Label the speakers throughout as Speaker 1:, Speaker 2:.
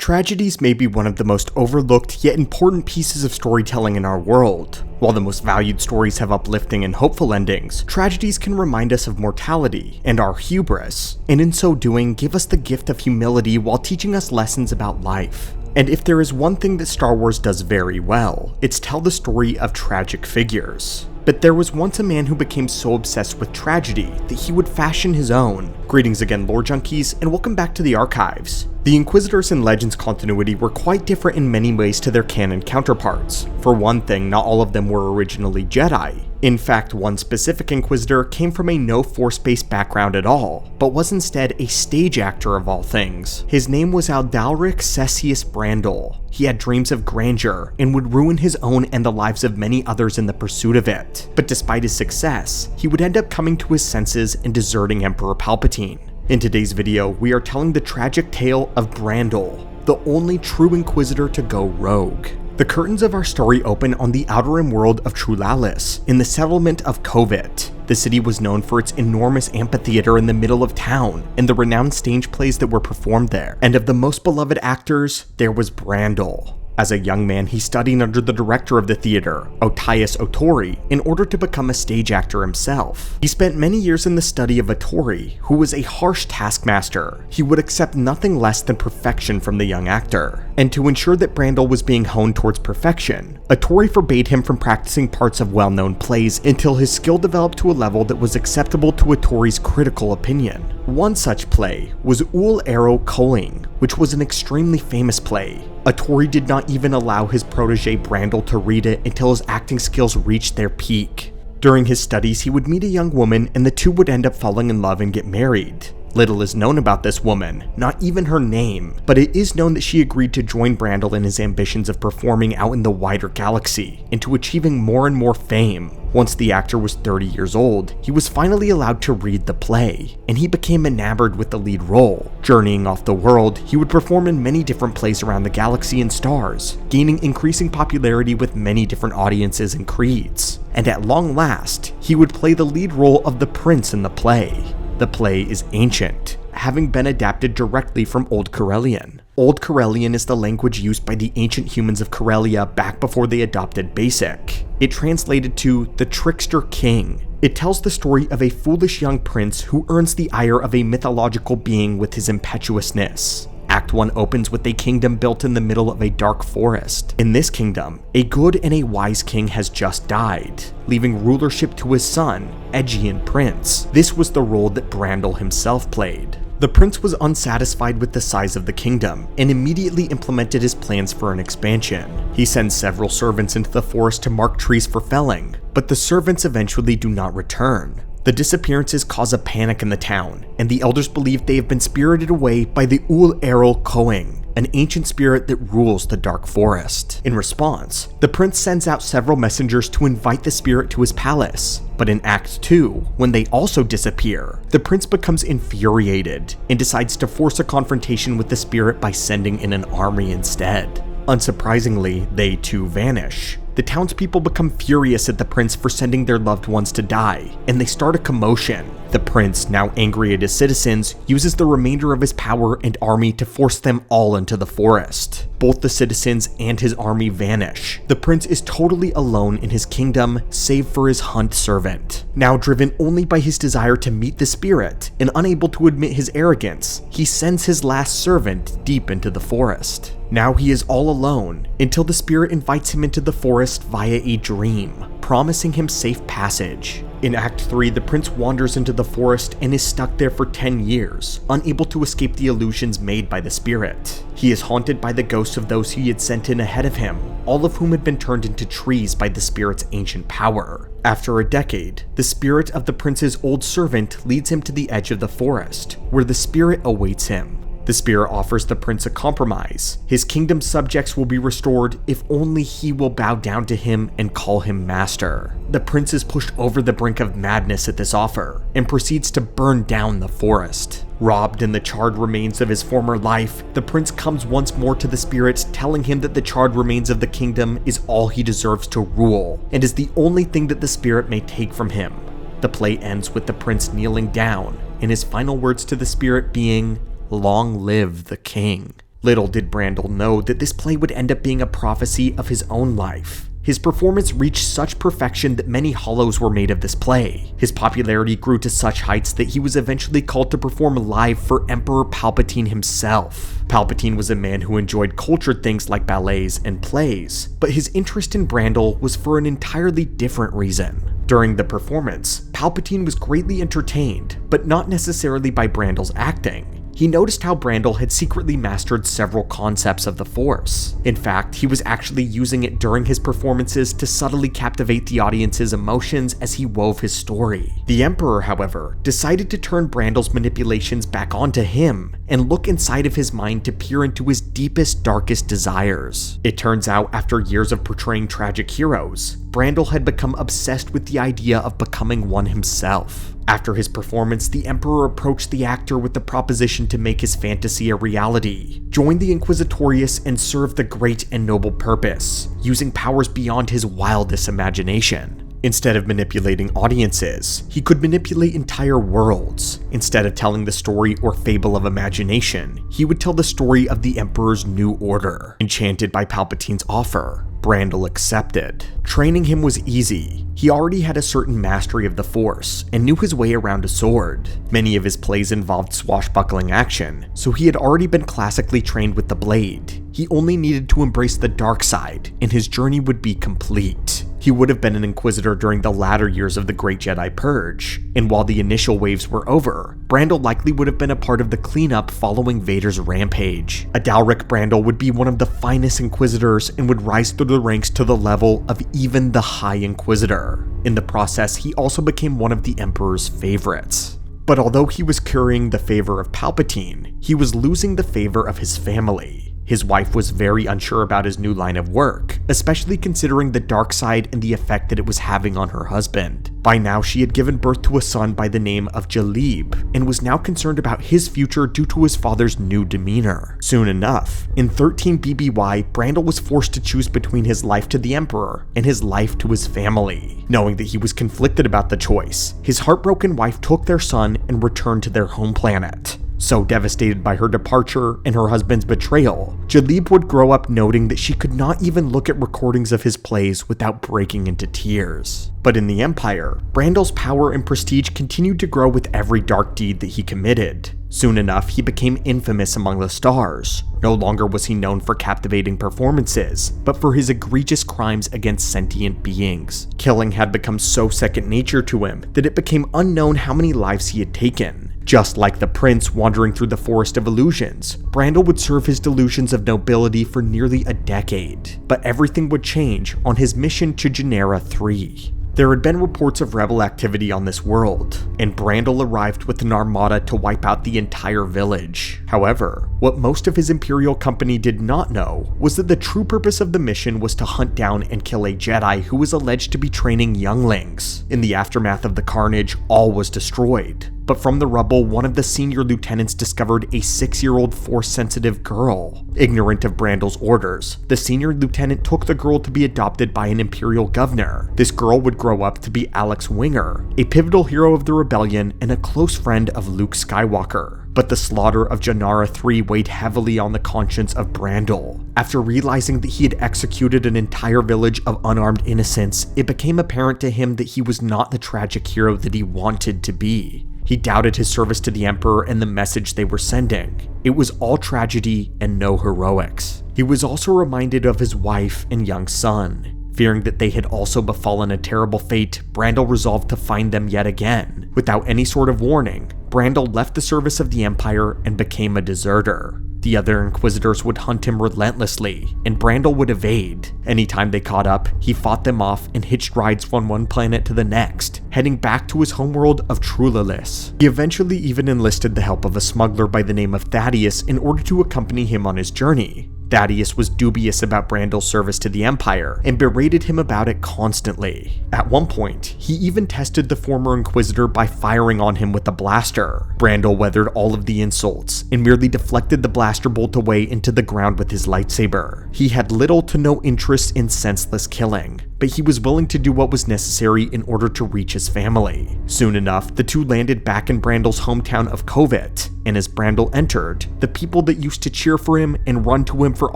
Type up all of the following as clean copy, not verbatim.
Speaker 1: Tragedies may be one of the most overlooked yet important pieces of storytelling in our world. While the most valued stories have uplifting and hopeful endings, tragedies can remind us of mortality and our hubris, and in so doing give us the gift of humility while teaching us lessons about life. And if there is one thing that Star Wars does very well, it's tell the story of tragic figures. But there was once a man who became so obsessed with tragedy that he would fashion his own. Greetings again, lore junkies, and welcome back to the archives. The Inquisitors in Legends continuity were quite different in many ways to their canon counterparts. For one thing, not all of them were originally Jedi. In fact, one specific Inquisitor came from a no Force-based background at all, but was instead a stage actor of all things. His name was Adalric Cessius Brandl. He had dreams of grandeur, and would ruin his own and the lives of many others in the pursuit of it. But despite his success, he would end up coming to his senses and deserting Emperor Palpatine. In today's video, we are telling the tragic tale of Brandl, the only true Inquisitor to go rogue. The curtains of our story open on the outer rim world of Trulalis, in the settlement of Covit. The city was known for its enormous amphitheater in the middle of town, and the renowned stage plays that were performed there. And of the most beloved actors, there was Brandl. As a young man, he studied under the director of the theater, Otius Otori, in order to become a stage actor himself. He spent many years in the study of Otori, who was a harsh taskmaster. He would accept nothing less than perfection from the young actor. And to ensure that Brandl was being honed towards perfection, Otori forbade him from practicing parts of well-known plays until his skill developed to a level that was acceptable to Otori's critical opinion. One such play was Ul Ero Koing, which was an extremely famous play. Otori did not even allow his protege Brandl to read it until his acting skills reached their peak. During his studies, he would meet a young woman and the two would end up falling in love and get married. Little is known about this woman, not even her name, but it is known that she agreed to join Brandl in his ambitions of performing out in the wider galaxy, and to achieving more and more fame. Once the actor was 30 years old, he was finally allowed to read the play, and he became enamored with the lead role. Journeying off the world, he would perform in many different plays around the galaxy and stars, gaining increasing popularity with many different audiences and creeds. And at long last, he would play the lead role of the prince in the play. The play is ancient, having been adapted directly from Old Corellian. Old Corellian is the language used by the ancient humans of Corellia back before they adopted Basic. It translated to the Trickster King. It tells the story of a foolish young prince who earns the ire of a mythological being with his impetuousness. Act 1 opens with a kingdom built in the middle of a dark forest. In this kingdom, a good and a wise king has just died, leaving rulership to his son, Aegean Prince. This was the role that Brandl himself played. The prince was unsatisfied with the size of the kingdom, and immediately implemented his plans for an expansion. He sends several servants into the forest to mark trees for felling, but the servants eventually do not return. The disappearances cause a panic in the town, and the elders believe they have been spirited away by the Ul Ero Koing, an ancient spirit that rules the dark forest. In response, the prince sends out several messengers to invite the spirit to his palace. But in Act 2, when they also disappear, the prince becomes infuriated and decides to force a confrontation with the spirit by sending in an army instead. Unsurprisingly, they too vanish. The townspeople become furious at the prince for sending their loved ones to die, and they start a commotion. The prince, now angry at his citizens, uses the remainder of his power and army to force them all into the forest. Both the citizens and his army vanish. The prince is totally alone in his kingdom, save for his hunt servant. Now driven only by his desire to meet the spirit, and unable to admit his arrogance, he sends his last servant deep into the forest. Now he is all alone, until the spirit invites him into the forest via a dream, promising him safe passage. In Act 3, the prince wanders into the forest and is stuck there for 10 years, unable to escape the illusions made by the spirit. He is haunted by the ghosts of those he had sent in ahead of him, all of whom had been turned into trees by the spirit's ancient power. After a decade, the spirit of the prince's old servant leads him to the edge of the forest, where the spirit awaits him. The spirit offers the prince a compromise. His kingdom's subjects will be restored if only he will bow down to him and call him master. The prince is pushed over the brink of madness at this offer, and proceeds to burn down the forest. Robbed in the charred remains of his former life, the prince comes once more to the spirit, telling him that the charred remains of the kingdom is all he deserves to rule, and is the only thing that the spirit may take from him. The play ends with the prince kneeling down, and his final words to the spirit being, "Long live the king." Little did Brandl know that this play would end up being a prophecy of his own life. His performance reached such perfection that many hollows were made of this play. His popularity grew to such heights that he was eventually called to perform live for Emperor Palpatine himself. Palpatine was a man who enjoyed cultured things like ballets and plays, but his interest in Brandl was for an entirely different reason. During the performance, Palpatine was greatly entertained, but not necessarily by Brandl's acting. He noticed how Brandl had secretly mastered several concepts of the Force. In fact, he was actually using it during his performances to subtly captivate the audience's emotions as he wove his story. The Emperor, however, decided to turn Brandl's manipulations back onto him and look inside of his mind to peer into his deepest, darkest desires. It turns out, after years of portraying tragic heroes, Brandl had become obsessed with the idea of becoming one himself. After his performance, the Emperor approached the actor with the proposition to make his fantasy a reality, join the Inquisitorius, and serve the great and noble purpose, using powers beyond his wildest imagination. Instead of manipulating audiences, he could manipulate entire worlds. Instead of telling the story or fable of imagination, he would tell the story of the Emperor's new order. Enchanted by Palpatine's offer, Brandl accepted. Training him was easy. He already had a certain mastery of the Force and knew his way around a sword. Many of his plays involved swashbuckling action, so he had already been classically trained with the blade. He only needed to embrace the dark side, and his journey would be complete. He would have been an Inquisitor during the latter years of the Great Jedi Purge, and while the initial waves were over, Brandl likely would have been a part of the cleanup following Vader's rampage. Adalric Brandl would be one of the finest Inquisitors and would rise through the ranks to the level of even the High Inquisitor. In the process, he also became one of the Emperor's favorites. But although he was currying the favor of Palpatine, he was losing the favor of his family. His wife was very unsure about his new line of work, especially considering the dark side and the effect that it was having on her husband. By now, she had given birth to a son by the name of Jalib, and was now concerned about his future due to his father's new demeanor. Soon enough, in 13 BBY, Brandl was forced to choose between his life to the Emperor and his life to his family. Knowing that he was conflicted about the choice, his heartbroken wife took their son and returned to their home planet. So devastated by her departure and her husband's betrayal, Jalib would grow up noting that she could not even look at recordings of his plays without breaking into tears. But in the Empire, Brandl's power and prestige continued to grow with every dark deed that he committed. Soon enough, he became infamous among the stars. No longer was he known for captivating performances, but for his egregious crimes against sentient beings. Killing had become so second nature to him that it became unknown how many lives he had taken. Just like the prince wandering through the forest of illusions, Brandl would serve his delusions of nobility for nearly a decade. But everything would change on his mission to Genera 3. There had been reports of rebel activity on this world, and Brandl arrived with an armada to wipe out the entire village. However, what most of his Imperial company did not know was that the true purpose of the mission was to hunt down and kill a Jedi who was alleged to be training younglings. In the aftermath of the carnage, all was destroyed. But from the rubble, one of the senior lieutenants discovered a 6-year-old Force-sensitive girl. Ignorant of Brandl's orders, the senior lieutenant took the girl to be adopted by an Imperial governor. This girl would grow up to be Alex Winger, a pivotal hero of the rebellion and a close friend of Luke Skywalker. But the slaughter of Genera 3 weighed heavily on the conscience of Brandl. After realizing that he had executed an entire village of unarmed innocents, it became apparent to him that he was not the tragic hero that he wanted to be. He doubted his service to the Emperor and the message they were sending. It was all tragedy and no heroics. He was also reminded of his wife and young son. Fearing that they had also befallen a terrible fate, Brandl resolved to find them yet again. Without any sort of warning, Brandl left the service of the Empire and became a deserter. The other Inquisitors would hunt him relentlessly, and Brandl would evade. Anytime they caught up, he fought them off and hitched rides from one planet to the next, heading back to his homeworld of Trulalis. He eventually even enlisted the help of a smuggler by the name of Thaddeus in order to accompany him on his journey. Thaddeus was dubious about Brandl's service to the Empire and berated him about it constantly. At one point, he even tested the former Inquisitor by firing on him with a blaster. Brandl weathered all of the insults and merely deflected the blaster bolt away into the ground with his lightsaber. He had little to no interest in senseless killing, but he was willing to do what was necessary in order to reach his family. Soon enough, the two landed back in Brandl's hometown of Covent, and as Brandl entered, the people that used to cheer for him and run to him for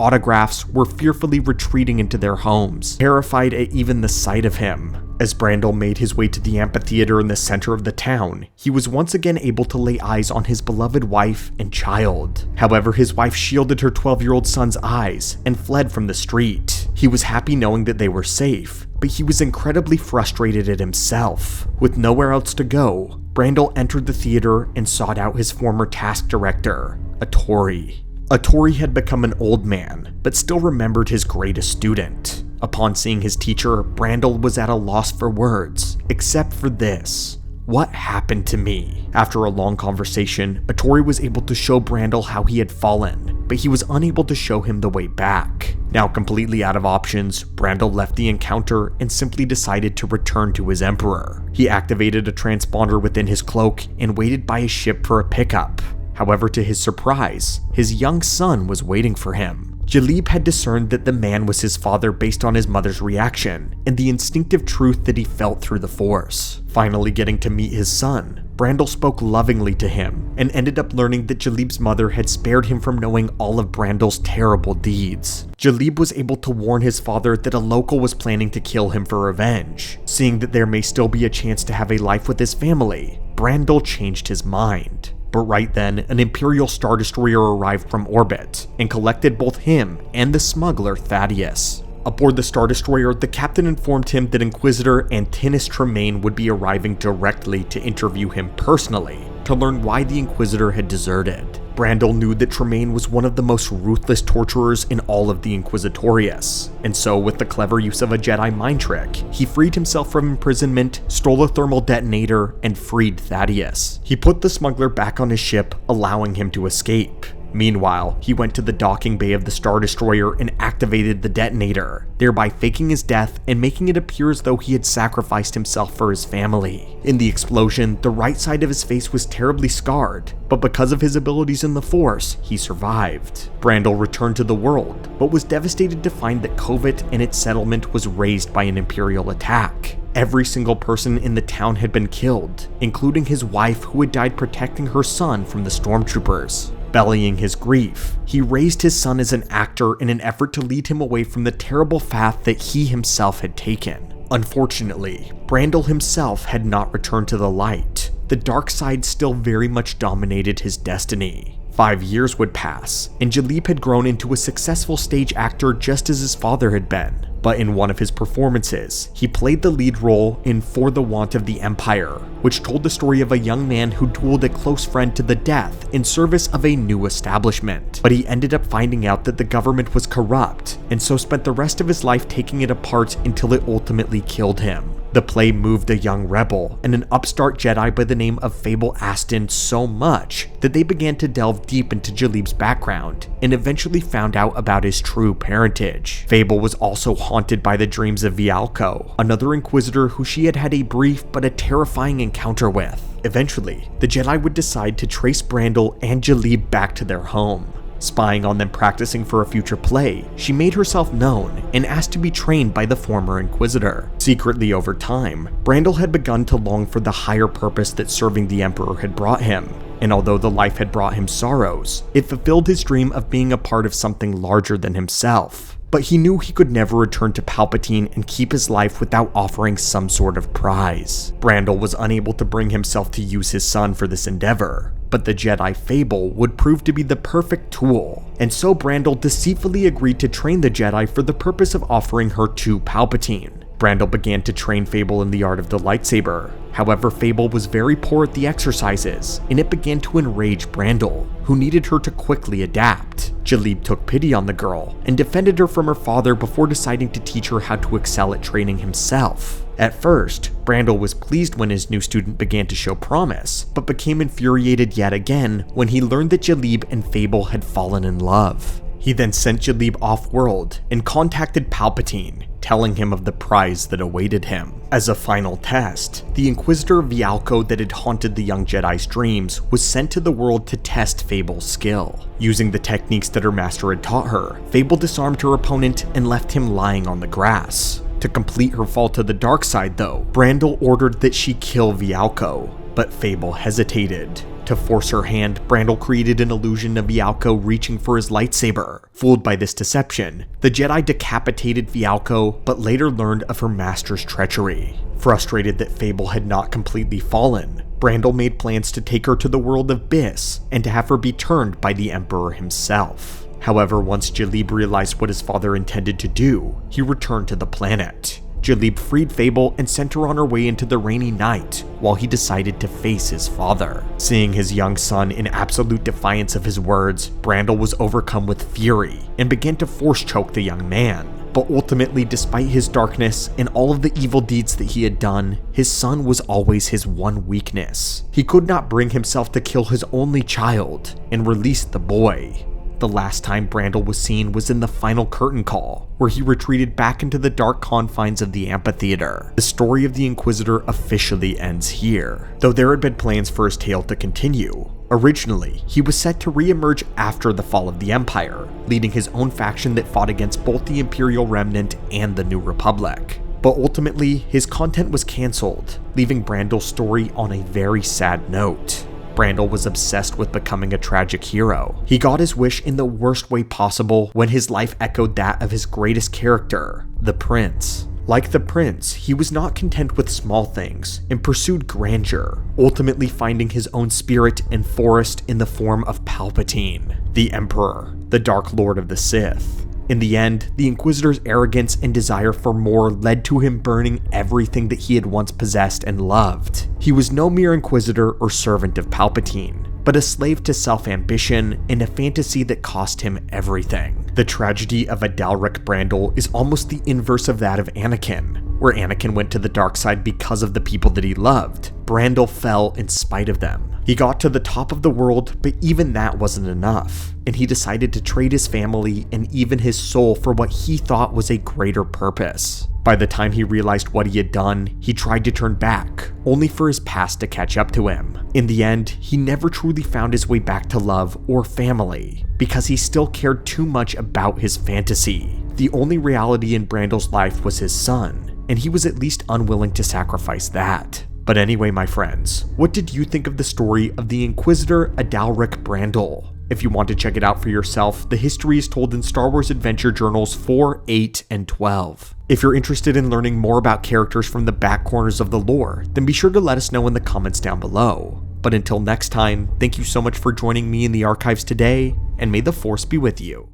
Speaker 1: autographs were fearfully retreating into their homes, terrified at even the sight of him. As Brandl made his way to the amphitheater in the center of the town, he was once again able to lay eyes on his beloved wife and child. However, his wife shielded her 12-year-old son's eyes and fled from the street. He was happy knowing that they were safe, but he was incredibly frustrated at himself. With nowhere else to go, Brandl entered the theater and sought out his former task director, Atori. Atori had become an old man, but still remembered his greatest student. Upon seeing his teacher, Brandl was at a loss for words, except for this: "What happened to me?" After a long conversation, Atori was able to show Brandl how he had fallen, but he was unable to show him the way back. Now completely out of options, Brandl left the encounter and simply decided to return to his emperor. He activated a transponder within his cloak and waited by his ship for a pickup. However, to his surprise, his young son was waiting for him. Jalib had discerned that the man was his father based on his mother's reaction and the instinctive truth that he felt through the Force. Finally getting to meet his son, Brandl spoke lovingly to him and ended up learning that Jalib's mother had spared him from knowing all of Brandl's terrible deeds. Jalib was able to warn his father that a local was planning to kill him for revenge. Seeing that there may still be a chance to have a life with his family, Brandl changed his mind. But right then, an Imperial Star Destroyer arrived from orbit and collected both him and the smuggler Thaddeus. Aboard the Star Destroyer, the captain informed him that Inquisitor Antinnis Tremayne would be arriving directly to interview him personally to learn why the Inquisitor had deserted. Brandl knew that Tremayne was one of the most ruthless torturers in all of the Inquisitorius, and so with the clever use of a Jedi mind trick, he freed himself from imprisonment, stole a thermal detonator, and freed Thaddeus. He put the smuggler back on his ship, allowing him to escape. Meanwhile, he went to the docking bay of the Star Destroyer and activated the detonator, thereby faking his death and making it appear as though he had sacrificed himself for his family. In the explosion, the right side of his face was terribly scarred, but because of his abilities in the Force, he survived. Brandl returned to the world, but was devastated to find that Covent and its settlement was razed by an Imperial attack. Every single person in the town had been killed, including his wife who had died protecting her son from the stormtroopers. Bellying his grief, he raised his son as an actor in an effort to lead him away from the terrible path that he himself had taken. Unfortunately, Brandl himself had not returned to the light. The dark side still very much dominated his destiny. 5 years would pass, and Jalib had grown into a successful stage actor just as his father had been. But in one of his performances, he played the lead role in For the Want of the Empire, which told the story of a young man who dueled a close friend to the death in service of a new establishment. But he ended up finding out that the government was corrupt, and so spent the rest of his life taking it apart until it ultimately killed him. The play moved a young rebel and an upstart Jedi by the name of Fable Aston so much that they began to delve deep into Jalib's background and eventually found out about his true parentage. Fable was also haunted by the dreams of Vialco, another Inquisitor who she had had a brief but a terrifying encounter with. Eventually, the Jedi would decide to trace Brandl and Jalib back to their home. Spying on them practicing for a future play, she made herself known and asked to be trained by the former Inquisitor. Secretly over time, Brandl had begun to long for the higher purpose that serving the Emperor had brought him, and although the life had brought him sorrows, it fulfilled his dream of being a part of something larger than himself. But he knew he could never return to Palpatine and keep his life without offering some sort of prize. Brandl was unable to bring himself to use his son for this endeavor, but the Jedi Fable would prove to be the perfect tool, and so Brandl deceitfully agreed to train the Jedi for the purpose of offering her to Palpatine. Brandl began to train Fable in the art of the lightsaber. However, Fable was very poor at the exercises, and it began to enrage Brandl, who needed her to quickly adapt. Jalib took pity on the girl and defended her from her father before deciding to teach her how to excel at training himself. At first, Brandl was pleased when his new student began to show promise, but became infuriated yet again when he learned that Jalib and Fable had fallen in love. He then sent Jalib off-world and contacted Palpatine, telling him of the prize that awaited him. As a final test, the Inquisitor Vialco that had haunted the young Jedi's dreams was sent to the world to test Fable's skill. Using the techniques that her master had taught her, Fable disarmed her opponent and left him lying on the grass. To complete her fall to the dark side though, Brandl ordered that she kill Vialco, but Fable hesitated. To force her hand, Brandl created an illusion of Vialco reaching for his lightsaber. Fooled by this deception, the Jedi decapitated Vialco, but later learned of her master's treachery. Frustrated that Fable had not completely fallen, Brandl made plans to take her to the world of Biss and to have her be turned by the Emperor himself. However, once Jalib realized what his father intended to do, he returned to the planet. Jalib freed Fable and sent her on her way into the rainy night, while he decided to face his father. Seeing his young son in absolute defiance of his words, Brandl was overcome with fury and began to force choke the young man. But ultimately, despite his darkness and all of the evil deeds that he had done, his son was always his one weakness. He could not bring himself to kill his only child and release the boy. The last time Brandl was seen was in the final curtain call, where he retreated back into the dark confines of the amphitheater. The story of the Inquisitor officially ends here, though there had been plans for his tale to continue. Originally, he was set to re-emerge after the fall of the Empire, leading his own faction that fought against both the Imperial Remnant and the New Republic. But ultimately, his content was cancelled, leaving Brandl's story on a very sad note. Brandl was obsessed with becoming a tragic hero. He got his wish in the worst way possible when his life echoed that of his greatest character, the Prince. Like the Prince, he was not content with small things and pursued grandeur, ultimately finding his own spirit and forest in the form of Palpatine, the Emperor, the Dark Lord of the Sith. In the end, the Inquisitor's arrogance and desire for more led to him burning everything that he had once possessed and loved. He was no mere Inquisitor or servant of Palpatine, but a slave to self-ambition and a fantasy that cost him everything. The tragedy of Adalric Brandl is almost the inverse of that of Anakin, where Anakin went to the dark side because of the people that he loved. Brandl fell in spite of them. He got to the top of the world, but even that wasn't enough, and he decided to trade his family and even his soul for what he thought was a greater purpose. By the time he realized what he had done, he tried to turn back, only for his past to catch up to him. In the end, he never truly found his way back to love or family, because he still cared too much about his fantasy. The only reality in Brandl's life was his son, and he was at least unwilling to sacrifice that. But anyway, my friends, what did you think of the story of the Inquisitor Adalric Brandl? If you want to check it out for yourself, the history is told in Star Wars Adventure Journals 4, 8, and 12. If you're interested in learning more about characters from the back corners of the lore, then be sure to let us know in the comments down below. But until next time, thank you so much for joining me in the archives today, and may the Force be with you.